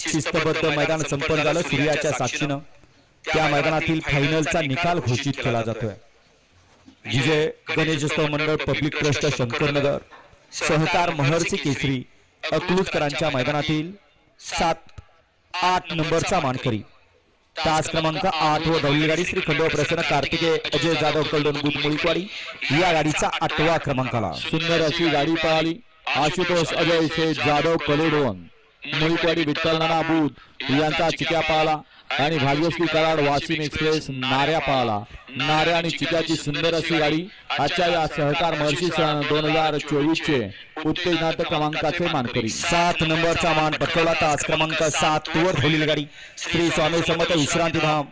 शिस्तबद्ध मैदान संपन्न झालं सूर्याच्या साक्षीनं। त्या मैदानातील फायनलचा निकाल घोषित केला जातोय। विजय गणेशोत्सव मंडळ पब्लिक ट्रस्ट शंकरनगर सहकार महर्षी केसरी अकलूजकरांच्या मैदानातील 7-8 नंबरचा मानकरी तास क्रमांक 8 व धावलेली गाडी श्री खंडोबा प्रसन्न कार्तिकेय अजय जाधव कलडोन बुध मुळीकवाडी या गाडीचा 8वा क्रमांकाला। सुंदर अशी गाडी पळाली। आशुतोष अजय शेठ जाधव कलेडोन मुळीकवाडी विठ्ठल नाना बुध यांचा चिक्या पळाला आणि भाग्यश्री कराड वाशिम एक्सप्रेस नाऱ्या पळाला। नाऱ्या आणि चिक्याची सुंदर अशी गाडी आजच्या या सहकार महर्षी सण 2024 चे उत्तेजनात्मक क्रमांकाचे मानकरी 7 नंबरचा मान पटकवला। तास क्रमांक 7 वर धावलेली गाडी श्री स्वामी समर्थ विश्रांतीधाम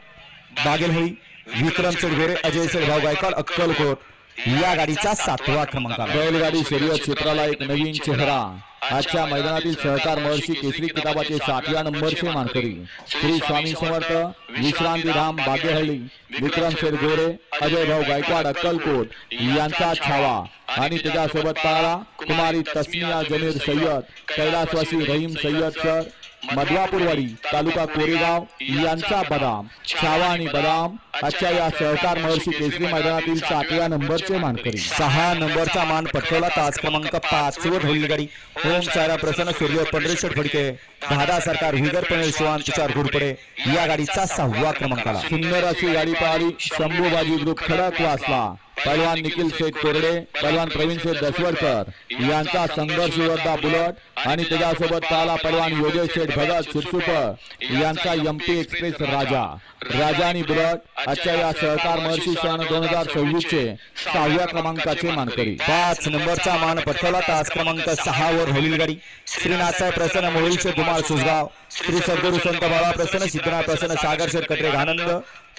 बागेलहळी विक्रम शेडगोरे अजय शेठभाऊ गायकवाड अक्कलकोट या गाडीचा 7वा क्रमांकाला। बैलगाडी शर्यत क्षेत्राला एक नवीन चेहरा आजच्या मैदानातील सहकार महर्षी केसरी किताबाचे 7व्या नंबरचे मानकरी श्री स्वामी समर्थ विश्रांतीधाम बागेहळ्ळी विक्रम शेडगोरे अजय भाऊ गायकवाड अक्कलकोट यांचा छावा आणि त्याच्यासोबत पळाला कुमारी तस्मिया जमीर सय्यद कैलासवासी रहीम सय्यद सर मधवापूरवाडी तालुका कोरेगाव यांचा बदाम छावा आणि बदाम आजच्या या सहकार महर्षी केसरी मैदानातील 7व्या नंबरचे मानकरी 6 नंबरचा मान पटकवला। तास क्रमांक 5 वर धावलेली गाडी ओम सारा प्रसन्न सूर्य पंढरेश्वर फडके दादा सरकार विगर पनेल शिवान तुषार घोरपडे या गाडीचा 6वा क्रमांकाला। सुंदर अशी गाडी पळाली। शंभूबाजी ग्रुप खडक वासला पहलवान निखिल शेठ कोरडे पहलवान प्रवीण शेठ दसवडकर यांचा संघर्ष योद्धा बुलट आणि त्याच्यासोबत पळाला पहलवान योगेश शेठ भगत शिरसुपर यांचा एमपी एक्सप्रेस राजा आणि बुलट आजच्या या सहकार महर्षी सण 2026 चे 6व्या क्रमांकाचे मानकरी 5 नंबरचा मान पटकवला। तास क्रमांक 6 वर धावलेली गाडी श्रीनाथसाहेब प्रसन्न मोहिलचे धुमाळ सुसगाव श्री सद्गुरु संत बाबा प्रसन्न सिद्धनाथ प्रसन्न सागर शेठ कटरे घानंद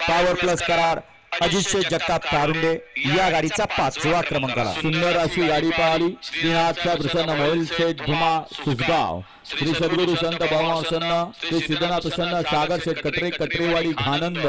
पॉवर प्लस करार अजित शेठ जगताप कारुंडे या गाडीचा 5वा क्रमांकाला। सुंदर अशी गाडी पळाली। श्रीनाथसाहेब प्रसन्न मोहिल शेठ धुमा सुसगाव श्री सद्गुरु संत बाबा प्रसन्न श्री सिद्धनाथ प्रसन्न सागर शेठ कटरे कटरेवाडी घानंद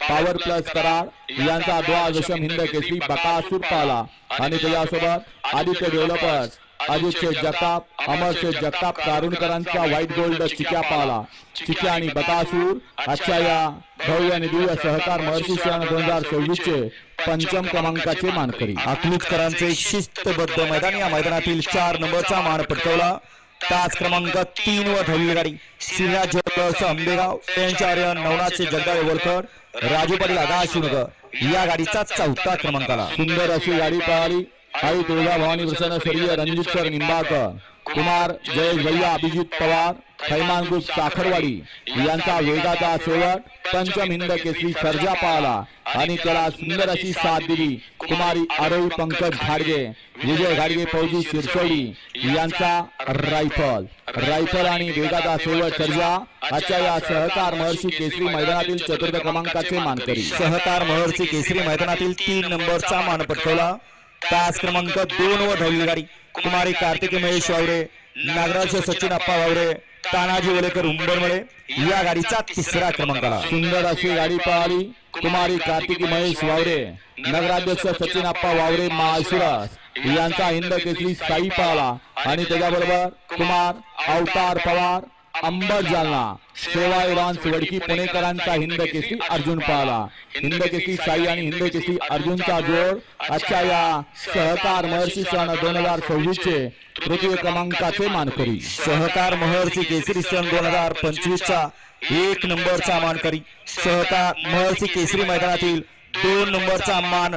पॉवर प्लस करार यांचा द्वादशम हिंद केसरी बकासूर पाला आणि त्याच्यासोबत आदित्य डेव्हलपर्स अजित शेठ जगताप अमर शेठ जगताप कारुणकरांचा व्हाईट गोल्ड चिक्या पाला चिक्या आणि बकासूर आजच्या या भव्य आणि दिव्य सहकार महर्षी सण 2026 चे 5म क्रमांकाचे मानकरी अकलूजकरांचे शिस्तबद्ध मैदान या मैदानातील 4 नंबरचा मान पटकवला। तास क्रमांक 3 वर धावलेली गाडी श्रीराज ज्वेलर्स आंबेगाव त्यांच्या नवनाथचे जगदाळे वरखड राजू पाटील आगाशिवनगर या गाडीचा 4था क्रमांकाला। सुंदर अशी गाडी पळाली। आई तुळजा भवानी प्रसन्न स्वर्गीय रणजित सर निंबाळकर कुमार जयेश भैया अभिजित पवार खैमान ग्रुप साखरवाडी यांचा वेगाचा शेवट 5म हिंद केसरी सर्जा पाळला आणि त्याला सुंदर अशी साथ दिली कुमारी आरोही पंकज घाडगे विजय घाडगे फौजी शिरसोडी यांचा रायफल आणि वेगाचा शेवट सर्जा आजच्या या सहकार महर्षी केसरी मैदानातील 4th क्रमांकाचे मानकरी सहकार महर्षी केसरी मैदानातील 3 नंबरचा मान पटकवला। तास क्रमांक 2 वर धावलेली गाडी कुमारी कार्तिकी महेश वावरे नागराज सचिन अप्पा वावरे तानाजी वलेकर उंबरमळे या गाडीचा 3रा क्रमांकाला। सुंदर अशी गाडी पळाली। कुमारी कार्तिकी महेश वावरे नगराध्यक्ष सचिन अप्पा वावरे माळशिरस यांचा हिंद केसरी साई पाला आणि त्याच्याबरोबर कुमार अवतार पवार अंबर जालना सेवाई लॉन्स वडकी पुणेकरांचा हिंद केसरी अर्जुन पाला। हिंद केसरी साई आणि हिंद केसरी अर्जुनचा जोड आजच्या या सहकार महर्षी सण 2026 चे 3य क्रमांकाचे मानकरी सहकार महर्षी केसरी सन 2025 चा 1 नंबरचा मानकरी सहकार महर्षी केसरी मैदानातील 2 नंबरचा मान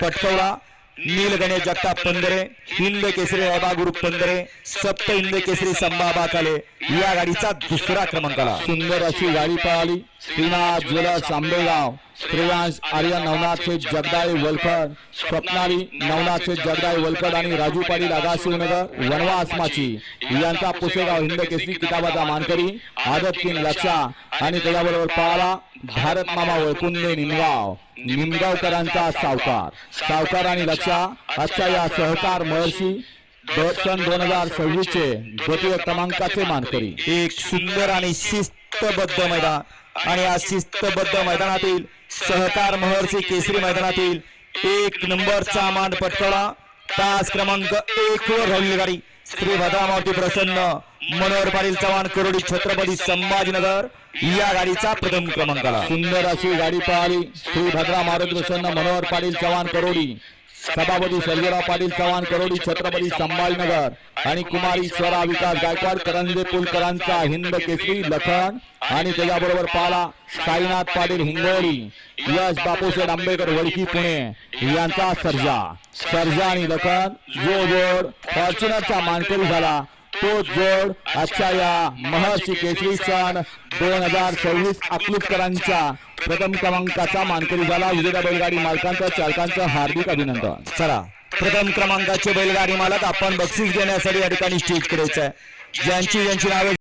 पटकवला। नील गणेश जगताप पंधरे हिंद केसरी रायबा ग्रुप पंधरे सप्त हिंद केसरी संभाबा काले या गाडीचा 2रा क्रमांकाला। सुंदर अशी गाडी पळाली। श्रीनाथ ज्वेलर्स आंबेगाव श्रेयांश आर्यन नवनाथ शेठ जगदाळे वलखड स्वप्नाली नवनाथ शेठ जगदाळे वलखड आणि राजू पाटील आगाशिवनगर वनवास माची यांचा पुसेगाव हिंद केसरी किताबाचा मानकरी आदत किंग लक्षा आणि त्याच्याबरोबर पळाला भारत मामा वळकुंदे निमगावकरांचा सावकार आणि लक्षा आजच्या या सहकार महर्षी सन 2026 चे 2य क्रमांकाचे मानकरी। एक सुंदर आणि शिस्तबद्ध मैदान आणि या शिस्तबद्ध मैदानातील सहकार महर्षी केसरी मैदानातील 1 नंबरचा मान पटकवला। तास क्रमांक 1 वर धावलेली गाडी श्री भद्रामारुती प्रसन्न मनोहर पाटील चव्हाण करोडी छत्रपती संभाजीनगर या गाडीचा प्रथम क्रमांक आला. सुंदर अशी गाडी पळाली. श्री भद्रा मारुती प्रसन्न मनोहर पाटील चव्हाण करोडी, सभापती सर्जेराव पाटील चव्हाण करोडी छत्रपती संभाजीनगर आणि कुमारी स्वरा विकास गायकवाड करंजे पुलकरांचा हिंद केसरी लखन आणि त्याच्याबरोबर पाला साईनाथ पाटील हिंगोली, यश बापूसाहेब आंबेडकर वडकी पुणे यांचा सर्जा आणि लखन जो जोड फॉर्च्युनरचा मानकरी झाला. तो जोड आजच्या या महर्षी केसरी सन 2026 अकलूजकरांच्या प्रथम क्रमांकाचा मानकरी झाला. विजेत्या बैलगाडी मालकांचं चालकांचं हार्दिक अभिनंदन. चला, प्रथम क्रमांकाचे बैलगाडी मालक आपण बक्षीस घेण्यासाठी या ठिकाणी स्टेज करायचं आहे. ज्यांची नावे